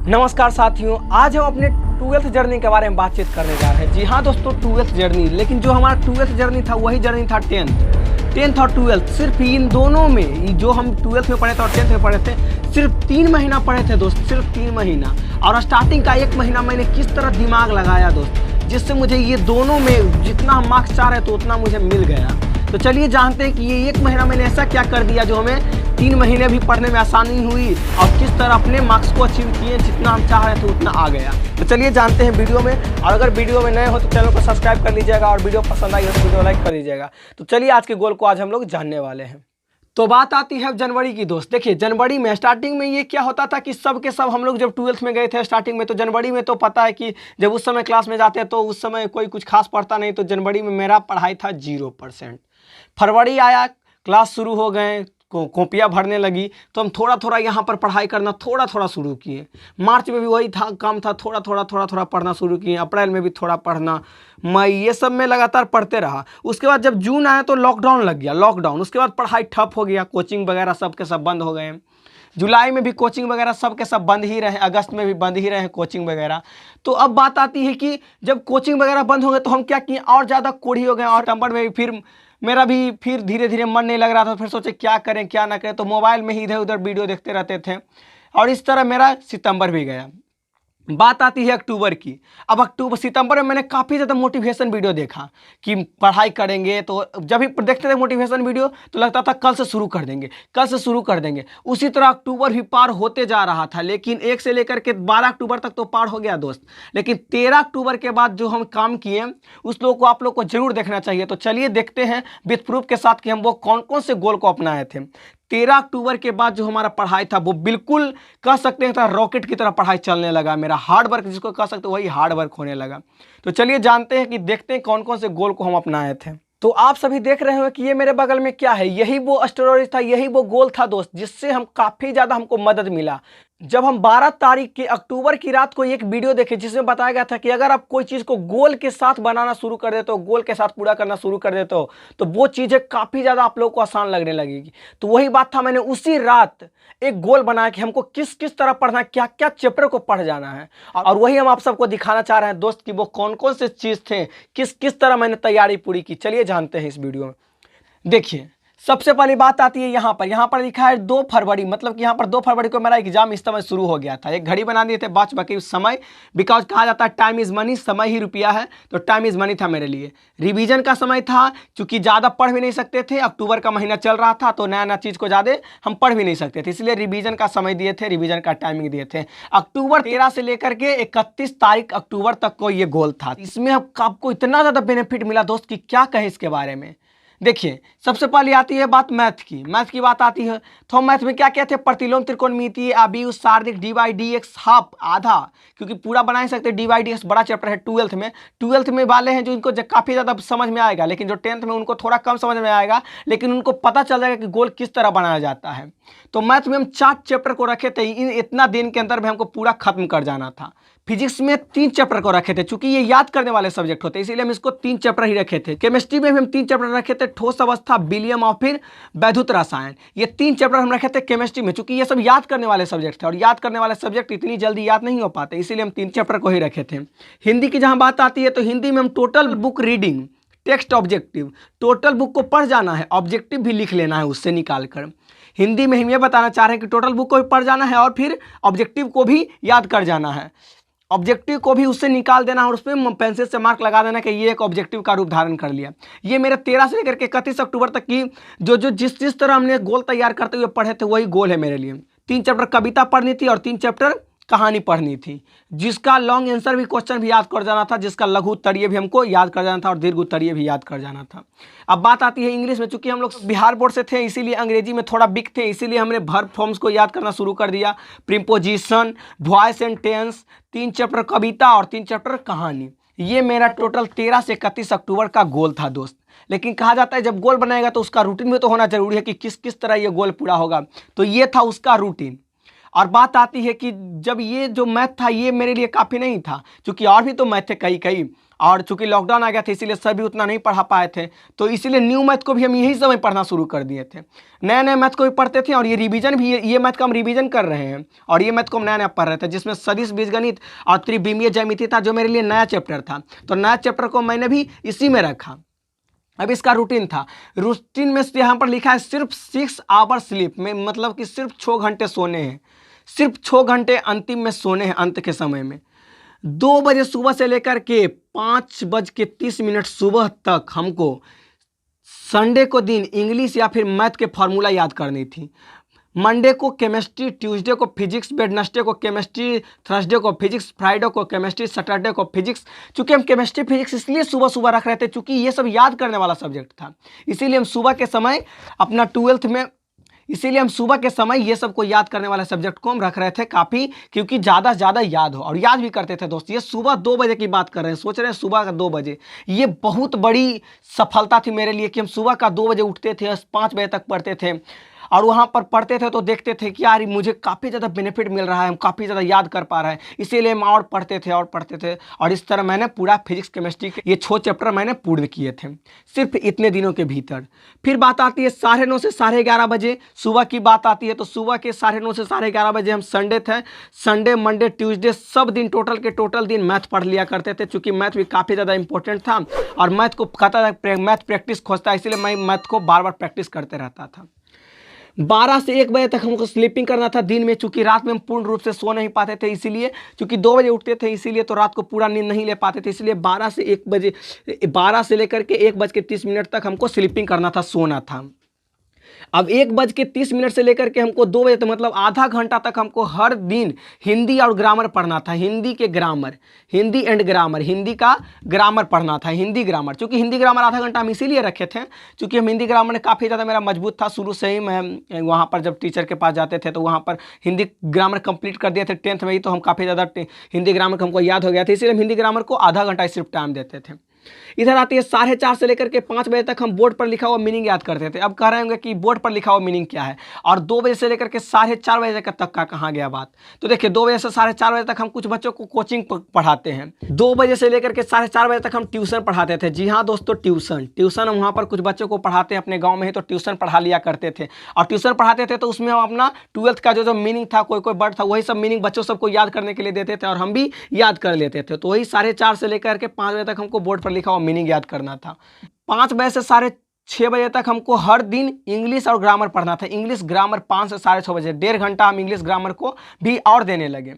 नमस्कार साथियों, आज हम अपने 12th जर्नी के बारे में बातचीत करने जा रहे हैं। जी हाँ दोस्तों, 12th जर्नी, लेकिन जो हमारा 12th जर्नी था वही जर्नी था 10th और 12th। सिर्फ इन दोनों में, जो हम 12th में पढ़े थे और 10th में पढ़े थे, सिर्फ 3 महीना पढ़े थे दोस्त, सिर्फ 3 महीना। और स्टार्टिंग का 1 महीना मैंने किस तरह दिमाग लगाया दोस्त, जिससे मुझे ये दोनों में जितना हम मार्क्स चाह रहे थे उतना मुझे मिल गया। तो चलिए जानते हैं कि ये 1 महीना मैंने ऐसा क्या कर दिया जो हमें 3 महीने भी पढ़ने में आसानी हुई और किस तरह अपने मार्क्स को अचीव किए, जितना हम चाह रहे थे उतना आ गया। तो चलिए जानते हैं वीडियो में। और अगर वीडियो में नए हो तो चैनल को सब्सक्राइब कर लीजिएगा और वीडियो पसंद आई हो तो वीडियो लाइक कर लीजिएगा। तो चलिए आज के गोल को आज हम लोग जानने वाले हैं। तो बात आती है जनवरी की दोस्त। देखिए जनवरी में स्टार्टिंग में ये क्या होता था कि सब के सब हम लोग जब 12th में गए थे स्टार्टिंग में, तो जनवरी में तो पता है कि जब उस समय क्लास में जाते हैं तो उस समय कोई कुछ खास पढ़ता नहीं। तो जनवरी में मेरा पढ़ाई था 0%। फरवरी आया, क्लास शुरू हो गए, कॉपियाँ भरने लगी, तो हम थोड़ा थोड़ा यहाँ पर पढ़ाई करना थोड़ा थोड़ा शुरू किए। मार्च में भी वही था, काम था, थोड़ा थोड़ा पढ़ना शुरू किए। अप्रैल में भी थोड़ा पढ़ना, मई, ये सब में लगातार पढ़ते रहा। उसके बाद जब जून आया तो लॉकडाउन लग गया, लॉकडाउन। उसके बाद पढ़ाई ठप हो गया, कोचिंग वगैरह सब के सब बंद हो गए। जुलाई में भी कोचिंग वगैरह सब के सब बंद ही रहे, अगस्त में भी बंद ही रहे कोचिंग वगैरह। तो अब बात आती है कि जब कोचिंग वगैरह बंद हो गए तो हम क्या किए, और ज़्यादा कोढ़ी हो गए। और सितंबर में भी फिर मेरा भी फिर धीरे धीरे मन नहीं लग रहा था। फिर सोचे क्या करें क्या ना करें, तो मोबाइल में ही इधर उधर वीडियो देखते रहते थे और इस तरह मेरा सितंबर भी गया। बात आती है अक्टूबर की। अब सितंबर में मैंने काफ़ी ज़्यादा मोटिवेशन वीडियो देखा कि पढ़ाई करेंगे। तो जब भी देखते थे मोटिवेशन वीडियो तो लगता था कल से शुरू कर देंगे, कल से शुरू कर देंगे। उसी तरह अक्टूबर भी पार होते जा रहा था, लेकिन 1 से लेकर के 12 अक्टूबर तक तो पार हो गया दोस्त। लेकिन 13 अक्टूबर के बाद जो हम काम किए उस लोग को आप लोग को जरूर देखना चाहिए। तो चलिए देखते हैं विथ प्रूफ के साथ कि हम वो कौन कौन से गोल को अपनाए थे। 13 अक्टूबर के बाद जो हमारा पढ़ाई था वो बिल्कुल कह सकते हैं रॉकेट की तरह पढ़ाई चलने लगा। मेरा हार्ड वर्क जिसको कह सकते हैं वही हार्ड वर्क होने लगा। तो चलिए जानते हैं कि देखते हैं कौन कौन से गोल को हम अपनाए थे। तो आप सभी देख रहे हो कि ये मेरे बगल में क्या है, यही वो स्टोरेज था, यही वो गोल था दोस्त, जिससे हम काफ़ी ज़्यादा हमको मदद मिला। जब हम 12 तारीख के अक्टूबर की रात को एक वीडियो देखे जिसमें बताया गया था कि अगर आप कोई चीज़ को गोल के साथ बनाना शुरू कर देते हो, गोल के साथ पूरा करना शुरू कर देते हो, तो वो चीज़ें काफ़ी ज़्यादा आप लोगों को आसान लगने लगेगी। तो वही बात था, मैंने उसी रात एक गोल बनाया कि हमको किस किस तरह पढ़ना है, क्या क्या चैप्टर को पढ़ जाना है। और वही हम आप सबको दिखाना चाह रहे हैं दोस्त कि वो कौन कौन से चीज़ थे, किस किस तरह मैंने तैयारी पूरी की। चलिए जानते हैं इस वीडियो में। देखिए सबसे पहली बात आती है यहाँ पर लिखा है 2 फरवरी, मतलब कि यहाँ पर 2 फरवरी को मेरा एग्जाम इस समय शुरू हो गया था। एक घड़ी बना दिए थे बाच बाकी समय, बिकॉज कहा जाता है टाइम इज़ मनी, समय ही रुपया है, तो टाइम इज़ मनी था मेरे लिए। रिवीजन का समय था, क्योंकि ज़्यादा पढ़ भी नहीं सकते थे, अक्टूबर का महीना चल रहा था, तो नया नया चीज़ को ज़्यादा हम पढ़ भी नहीं सकते थे, इसलिए रिवीजन का समय दिए थे, रिवीजन का टाइमिंग दिए थे। अक्टूबर 13 से लेकर के 31 तारीख अक्टूबर तक को ये गोल था। इसमें आपको इतना ज़्यादा बेनिफिट मिला दोस्त कि क्या कहें इसके बारे में। देखिए सबसे पहले आती है बात मैथ की बात आती है। तो हम मैथ में क्या कहते हैं, प्रतिलोम, त्रिकोणमिति, आव्यूह, सार्धिक, D by D X, half, आधा, क्योंकि पूरा बना नहीं सकते। डी बाई डी एक्स बड़ा चैप्टर है 12th में वाले हैं जो इनको काफ़ी ज़्यादा समझ में आएगा, लेकिन जो 10th में उनको थोड़ा कम समझ में आएगा, लेकिन उनको पता चल जाएगा कि गोल किस तरह बनाया जाता है। तो मैथ में हम 4 चैप्टर को रखे थे, इतना दिन के अंदर में हमको पूरा खत्म कर जाना था। फिजिक्स में 3 चैप्टर को रखे थे, चूंकि ये याद करने वाले सब्जेक्ट होते हैं इसलिए हम इसको 3 चैप्टर ही रखे थे। केमिस्ट्री में भी हम 3 चैप्टर रखे थे, ठोस अवस्था, विलियम और फिर वैद्युत रसायन। ये 3 चैप्टर हम रखे थे केमिस्ट्री में, चूंकि ये सब याद करने वाले सब्जेक्ट थे और याद करने वाले सब्जेक्ट इतनी जल्दी याद नहीं हो पाते, इसीलिए हम 3 चैप्टर को ही रखे थे। हिंदी की जहाँ बात आती है तो हिंदी में हम total book reading, text, objective, total book को पढ़ जाना है, ऑब्जेक्टिव भी लिख लेना है उससे निकाल कर। हिंदी में हम ये बताना चाह रहे हैं कि टोटल बुक को भी पढ़ जाना है और फिर ऑब्जेक्टिव को भी याद कर जाना है। ऑब्जेक्टिव को भी उससे निकाल देना और उसमें पेंसिल से मार्क लगा देना कि ये एक ऑब्जेक्टिव का रूप धारण कर लिया। ये मेरे 13 से लेकर के 31 अक्टूबर तक की जो जिस तरह हमने गोल तैयार करते हुए पढ़े थे वही गोल है मेरे लिए। 3 चैप्टर कविता पढ़नी थी और 3 चैप्टर कहानी पढ़नी थी, जिसका लॉन्ग आंसर भी क्वेश्चन भी याद कर जाना था, जिसका लघु उत्तरीय भी हमको याद कर जाना था और दीर्घ उत्तरीय भी याद कर जाना था। अब बात आती है इंग्लिश में, चूंकि हम लोग बिहार बोर्ड से थे इसीलिए अंग्रेजी में थोड़ा वीक थे, इसीलिए हमने वर्ब फॉर्म्स को याद करना शुरू कर दिया, preposition, voice and tense, 3 chapter कविता और 3 चैप्टर कहानी। ये मेरा टोटल 13 से 31 अक्टूबर का गोल था दोस्त। लेकिन कहा जाता है जब गोल बनाएगा तो उसका रूटीन भी तो होना जरूरी है कि किस किस तरह ये गोल पूरा होगा, तो ये था उसका रूटीन। और बात आती है कि जब ये जो मैथ था ये मेरे लिए काफ़ी नहीं था, क्योंकि और भी तो मैथ थे कई कई, और चूंकि लॉकडाउन आ गया था इसीलिए सभी उतना नहीं पढ़ा पाए थे, तो इसीलिए न्यू मैथ को भी हम यही समय पढ़ना शुरू कर दिए थे। नए नए मैथ को भी पढ़ते थे, और ये रिवीजन भी, ये मैथ का हम रिवीजन कर रहे हैं, और ये मैथ को हम नया नया पढ़ रहे थे, जिसमें सदिश बीजगणित और त्रिविमीय ज्यामिति था, जो मेरे लिए नया चैप्टर था। तो नया चैप्टर को मैंने भी इसी में रखा। अब इसका रूटीन था, रूटीन में यहाँ पर लिखा है सिर्फ 6 आवर स्लीप में, मतलब कि सिर्फ 6 घंटे सोने हैं, सिर्फ 6 घंटे अंतिम में सोने हैं, अंत के समय में। 2 बजे सुबह से लेकर के 5:30 सुबह तक हमको संडे को दिन इंग्लिश या फिर मैथ के फॉर्मूला याद करनी थी। मंडे को केमिस्ट्री, ट्यूसडे को फिजिक्स, वेडनेसडे को केमिस्ट्री, थर्सडे को फिजिक्स, फ्राइडे को केमिस्ट्री, सैटरडे को फिजिक्स। चूंकि हम केमिस्ट्री फिजिक्स इसलिए सुबह सुबह रख रहे थे क्योंकि ये सब याद करने वाला सब्जेक्ट था, इसीलिए हम सुबह के समय अपना 12th में, इसीलिए हम सुबह के समय ये सब को याद करने वाले सब्जेक्ट को हम रख रहे थे काफ़ी, क्योंकि ज़्यादा से ज़्यादा याद हो, और याद भी करते थे दोस्त। ये सुबह 2 बजे की बात कर रहे हैं, सोच रहे हैं सुबह का 2 बजे, ये बहुत बड़ी सफलता थी मेरे लिए कि हम सुबह का 2 बजे उठते थे, 5 बजे तक पढ़ते थे, और वहाँ पर पढ़ते थे तो देखते थे कि यार मुझे काफ़ी ज़्यादा बेनिफिट मिल रहा है, हम काफ़ी ज़्यादा याद कर पा रहे हैं, इसीलिए हम और पढ़ते थे और पढ़ते थे, और इस तरह मैंने पूरा फिजिक्स केमिस्ट्री के ये 6 चैप्टर मैंने पूर्ण किए थे सिर्फ इतने दिनों के भीतर। फिर बात आती है 9:30 से 11:30 बजे सुबह की बात आती है, तो सुबह के 9:30 से 11:30 बजे हम संडे थे, संडे मंडे ट्यूसडे सब दिन टोटल के टोटल दिन मैथ पढ़ लिया करते थे, चूँकि मैथ भी काफ़ी ज़्यादा इंपॉर्टेंट था, और मैथ को कहता था मैथ प्रैक्टिस खोजता है, इसीलिए मैं मैथ को बार बार प्रैक्टिस करते रहता था। 12 से 1 बजे तक हमको स्लीपिंग करना था दिन में, चूंकि रात में हम पूर्ण रूप से सो नहीं पाते थे, इसीलिए चूंकि 2 बजे उठते थे इसीलिए, तो रात को पूरा नींद नहीं ले पाते थे, इसलिए 12 से 1 बजे, 12 से लेकर के 1:30 तक हमको स्लीपिंग करना था, सोना था। अब 1:30 से लेकर के हमको 2 बजे तक, मतलब आधा घंटा तक हमको हर दिन हिंदी और ग्रामर पढ़ना था, हिंदी के grammar, Hindi and grammar, Hindi का ग्रामर पढ़ना था, हिंदी ग्रामर। चूँकि हिंदी ग्रामर आधा घंटा हम इसीलिए रखे थे क्योंकि हम हिंदी ग्रामर में काफ़ी ज़्यादा मेरा मजबूत था शुरू से ही। मैं वहाँ पर जब टीचर के पास जाते थे तो वहाँ पर हिंदी ग्रामर कंप्लीट कर दिए थे 10th में ही, तो हम काफ़ी ज़्यादा हिंदी ग्रामर हमको याद हो गया था, इसलिए हम हिंदी ग्रामर को आधा घंटा सिर्फ टाइम देते थे। इधर आती है 4:30 से लेकर के 5 बजे तक हम बोर्ड पर लिखा हुआ मीनिंग याद करते थे। अब कह रहे होंगे कि बोर्ड पर लिखा हुआ मीनिंग क्या है, और 2 बजे से लेकर के 4:30 बजे तक का कहाँ गया बात। तो देखिए 2 बजे से 4:30 बजे तक हम कुछ बच्चों को कोचिंग पढ़ाते हैं, 2 बजे से लेकर के 4:30 बजे तक हम ट्यूशन पढ़ाते थे। जी हाँ दोस्तों, ट्यूशन हम वहाँ पर कुछ बच्चों को पढ़ाते हैं अपने गाँव में ही, तो ट्यूशन पढ़ा लिया करते थे, और ट्यूशन पढ़ाते थे तो उसमें हम अपना 12th का जो मीनिंग था, कोई वर्ड था, वही सब मीनिंग बच्चों सबको याद करने के लिए देते थे, और हम भी याद कर लेते थे। तो वही 4:30 से लेकर के 5 बजे तक हमको बोर्ड पर लिखा हुआ मीनिंग याद करना था। 5 बजे से 6:30 बजे तक हमको हर दिन इंग्लिश और ग्रामर पढ़ना था, इंग्लिश ग्रामर 5 से 6:30 बजे, 1.5 घंटा हम इंग्लिश ग्रामर को भी और देने लगे।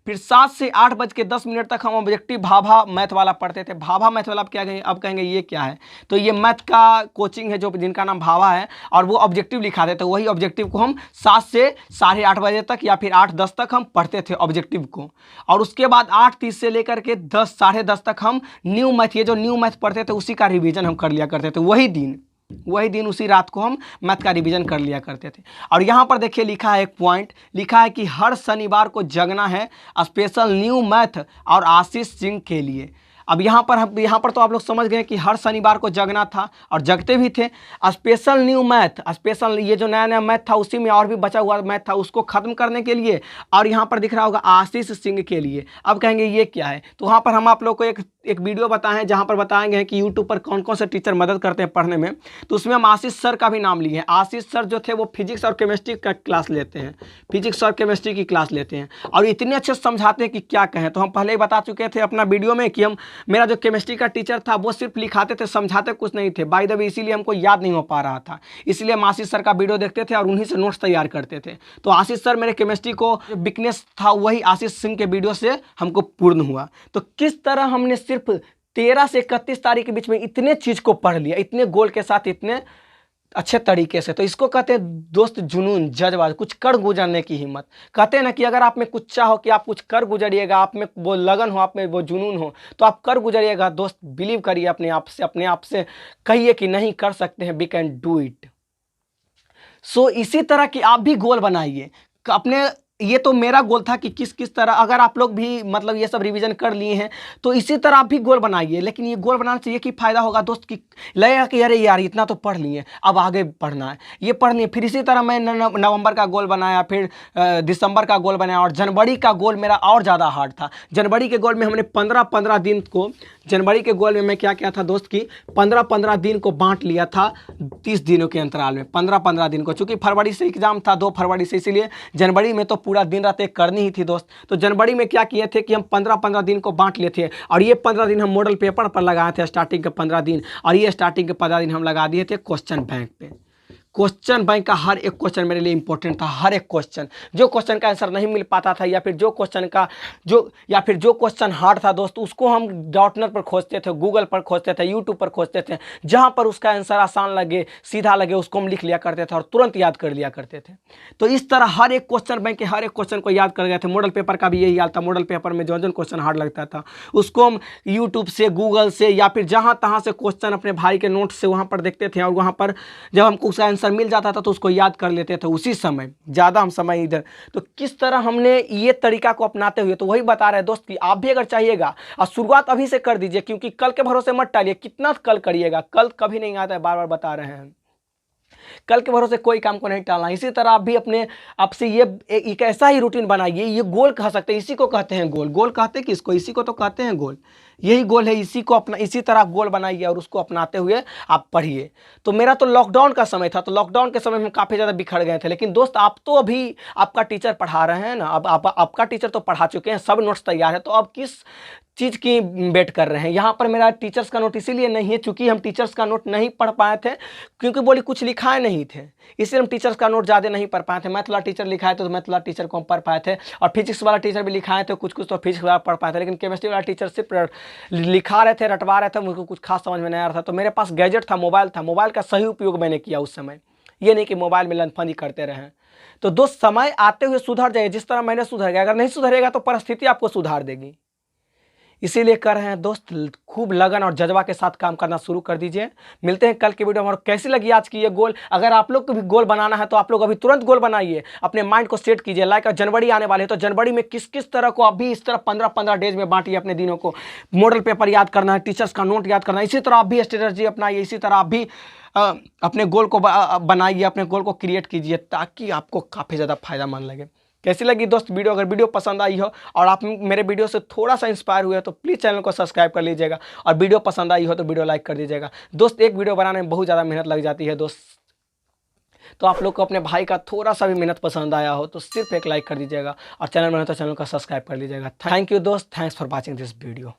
फिर 7 से 8:10 तक हम ऑब्जेक्टिव भाभा मैथ वाला पढ़ते थे। भाभा मैथ वाला अब कहेंगे ये क्या है, तो ये मैथ का कोचिंग है जो जिनका नाम भाभा है, और वो ऑब्जेक्टिव लिखाते थे। वही ऑब्जेक्टिव को हम 7 से 8:30 बजे तक या फिर 8:10 तक हम पढ़ते थे ऑब्जेक्टिव को, और उसके बाद 8:30 से लेकर के 10 साढ़े 10 तक हम न्यू मैथ, ये जो न्यू मैथ पढ़ते थे उसी का रिवीजन हम कर लिया करते थे। वही दिन उसी रात को हम मैथ का रिवीजन कर लिया करते थे। और यहाँ पर देखिए लिखा है एक पॉइंट, लिखा है कि हर शनिवार को जगना है स्पेशल न्यू मैथ और आशीष सिंह के लिए। अब यहाँ पर तो आप लोग समझ गए कि हर शनिवार को जगना था, और जगते भी थे। स्पेशल न्यू मैथ, स्पेशल ये जो नया नया मैथ था उसी में और भी बचा हुआ मैथ था उसको ख़त्म करने के लिए, और यहाँ पर दिख रहा होगा आशीष सिंह के लिए। अब कहेंगे ये क्या है, तो वहाँ पर हम आप लोग को एक वीडियो बताएं जहाँ पर बताएंगे कि यूट्यूब पर कौन कौन से टीचर मदद करते हैं पढ़ने में। तो उसमें हम आशीष सर का भी नाम लिए हैं। आशीष सर जो थे वो फिजिक्स और केमिस्ट्री का क्लास लेते हैं, फिजिक्स और केमिस्ट्री की क्लास लेते हैं, और इतने अच्छे समझाते हैं कि क्या कहें। तो हम पहले ही बता चुके थे अपना वीडियो में कि मेरा जो केमिस्ट्री का टीचर था वो सिर्फ लिखाते थे, समझाते कुछ नहीं थे। बाय द वे इसीलिए हमको याद नहीं हो पा रहा था, इसलिए हम आशीष सर का वीडियो देखते थे और उन्हीं से नोट्स तैयार करते थे। तो आशीष सर मेरे केमिस्ट्री को वीकनेस था वही आशीष सिंह के वीडियो से हमको पूर्ण हुआ। तो किस तरह हमने सिर्फ 13 से 31 तारीख के बीच में इतने चीज़ को पढ़ लिया, इतने गोल के साथ, इतने अच्छे तरीके से। तो इसको कहते हैं दोस्त जुनून, जज्बा, कुछ कर गुजरने की हिम्मत। कहते हैं ना कि अगर आप में कुछ चाह हो कि आप कुछ कर गुजरिएगा, आप में वो लगन हो, आप में वो जुनून हो, तो आप कर गुजरिएगा दोस्त। बिलीव करिए अपने आप से कहिए कि नहीं कर सकते हैं, वी कैन डू इट। सो इसी तरह की आप भी गोल बनाइए, अपने ये तो मेरा गोल था कि किस किस तरह, अगर आप लोग भी मतलब ये सब रिवीजन कर लिए हैं तो इसी तरह आप भी गोल बनाइए। लेकिन ये गोल बनाने से ये कि फ़ायदा होगा दोस्त कि लगेगा कि अरे यार इतना तो पढ़ लिए, अब आगे पढ़ना है, ये पढ़ लिए। फिर इसी तरह मैं नवंबर का गोल बनाया, फिर दिसंबर का गोल बनाया, और जनवरी का गोल मेरा और ज़्यादा हार्ड था। जनवरी के गोल में हमने 15-15 दिन को, जनवरी के गोल में मैं क्या किया था दोस्त कि 15-15 दिन को बांट लिया था 30 दिनों के अंतराल में, 15-15 दिन को। चूँकि फरवरी से एग्जाम था 2 फरवरी से, इसीलिए जनवरी में तो पूरा दिन रात एक करनी ही थी दोस्त। तो जनवरी में क्या किए थे कि हम 15-15 दिन को बांट लिए थे, और ये 15 दिन हम मॉडल पेपर पर लगाए थे स्टार्टिंग के 15 दिन, और ये स्टार्टिंग के 15 दिन हम लगा दिए थे क्वेश्चन बैंक पे। क्वेश्चन बैंक का हर एक क्वेश्चन मेरे लिए इंपॉर्टेंट था। हर एक क्वेश्चन, जो क्वेश्चन का आंसर नहीं मिल पाता था, या फिर जो क्वेश्चन हार्ड था दोस्त, उसको हम डॉटनेट पर खोजते थे, गूगल पर खोजते थे, यूट्यूब पर खोजते थे। जहाँ पर उसका आंसर आसान लगे, सीधा लगे, उसको हम लिख लिया करते थे और तुरंत याद कर लिया करते थे। तो इस तरह हर एक क्वेश्चन बैंक के हर एक क्वेश्चन को याद कर गए थे। मॉडल पेपर का भी यही हाल था। मॉडल पेपर में जो क्वेश्चन हार्ड लगता था उसको हम यूट्यूब से, गूगल से, या फिर जहाँ तहाँ से क्वेश्चन अपने भाई के नोट से वहाँ पर देखते थे, और वहाँ पर जब हमको उसका आंसर मिल जाता था तो उसको याद कर लेते थे उसी समय, ज़्यादा हम समय इधर। तो किस तरह हमने ये तरीका को अपनाते हुए, तो वही बता रहे दोस्त कि आप भी अगर चाहिएगा, और शुरुआत अभी से कर दीजिए, क्योंकि कल के भरोसे मत टालिए। कितना कल करिएगा, कल कभी नहीं आता है, बार बार बता रहे हैं। कल के भरोसे कोई काम को नहीं टालना। इसी तरह आप भी अपने आपसे ये एक ऐसा ही रूटीन बनाइए। ये गोल कह सकते हैं, इसी को कहते हैं गोल। गोल कहते हैं किसको? इसी को तो कहते हैं गोल। यही गोल है, इसी को अपना, इसी तरह गोल बनाइए और उसको अपनाते हुए आप पढ़िए। तो मेरा तो लॉकडाउन का समय था, तो लॉकडाउन के समय में काफ़ी ज़्यादा बिखर गए थे। लेकिन दोस्त आप तो अभी आपका टीचर पढ़ा रहे हैं ना, अब आपका टीचर तो पढ़ा चुके हैं, सब नोट्स तैयार है, तो अब किस चीज़ की वेट कर रहे हैं? यहाँ पर मेरा टीचर्स का नोट इसीलिए नहीं है चूँकि हम टीचर्स का नोट नहीं पढ़ पाए थे, क्योंकि बोली कुछ लिखाए नहीं थे, इसलिए हम टीचर्स का नोट ज़्यादा नहीं पढ़ पाए थे। मैथ वाला टीचर लिखाए थे तो मैथ वाला टीचर को हम पढ़ पाए थे, और फिजिक्स वाला टीचर भी लिखाए थे कुछ कुछ, तो फिजिक्स वाला पढ़ पाए थे। लेकिन केमिस्ट्री वाला टीचर सिर्फ लिखा रहे थे, रटवा रहे थे, मुझको कुछ खास समझ में नहीं आ रहा था। तो मेरे पास गैजेट था, मोबाइल था, मोबाइल का सही उपयोग मैंने किया उस समय। ये नहीं कि मोबाइल में लनफनी करते रहें। तो दोस्त समय आते हुए सुधर जाइए, जिस तरह मैंने सुधर गया। अगर नहीं सुधरेगा तो परिस्थिति आपको सुधार देगी। इसीलिए कर रहे हैं दोस्त, खूब लगन और जज्बा के साथ काम करना शुरू कर दीजिए। मिलते हैं कल की वीडियो में। और कैसी लगी आज की ये गोल? अगर आप लोग को भी गोल बनाना है तो आप लोग अभी तुरंत गोल बनाइए, अपने माइंड को सेट कीजिए। लाइक जनवरी आने वाले है, तो जनवरी में किस किस तरह को अभी इस तरह 15-15 डेज में बांटिए अपने दिनों को। मॉडल पेपर याद करना है, टीचर्स का नोट याद करना है, इसी तरह आप भी स्ट्रेटजी अपनाइए, इसी तरह आप भी अपने गोल को बनाइए, अपने गोल को क्रिएट कीजिए, ताकि आपको काफ़ी ज़्यादा फायदेमंद लगे। कैसी लगी दोस्त वीडियो? अगर वीडियो पसंद आई हो और आप मेरे वीडियो से थोड़ा सा इंस्पायर हुए तो प्लीज़ चैनल को सब्सक्राइब कर लीजिएगा, और वीडियो पसंद आई हो तो वीडियो लाइक कर दीजिएगा। दोस्त एक वीडियो बनाने में बहुत ज़्यादा मेहनत लग जाती है दोस्त, तो आप लोग को अपने भाई का थोड़ा सा भी मेहनत पसंद आया हो तो सिर्फ एक लाइक कर दीजिएगा, और चैनल में हो तो चैनल को सब्सक्राइब कर लीजिएगा। थैंक यू दोस्त, thanks for watching this video.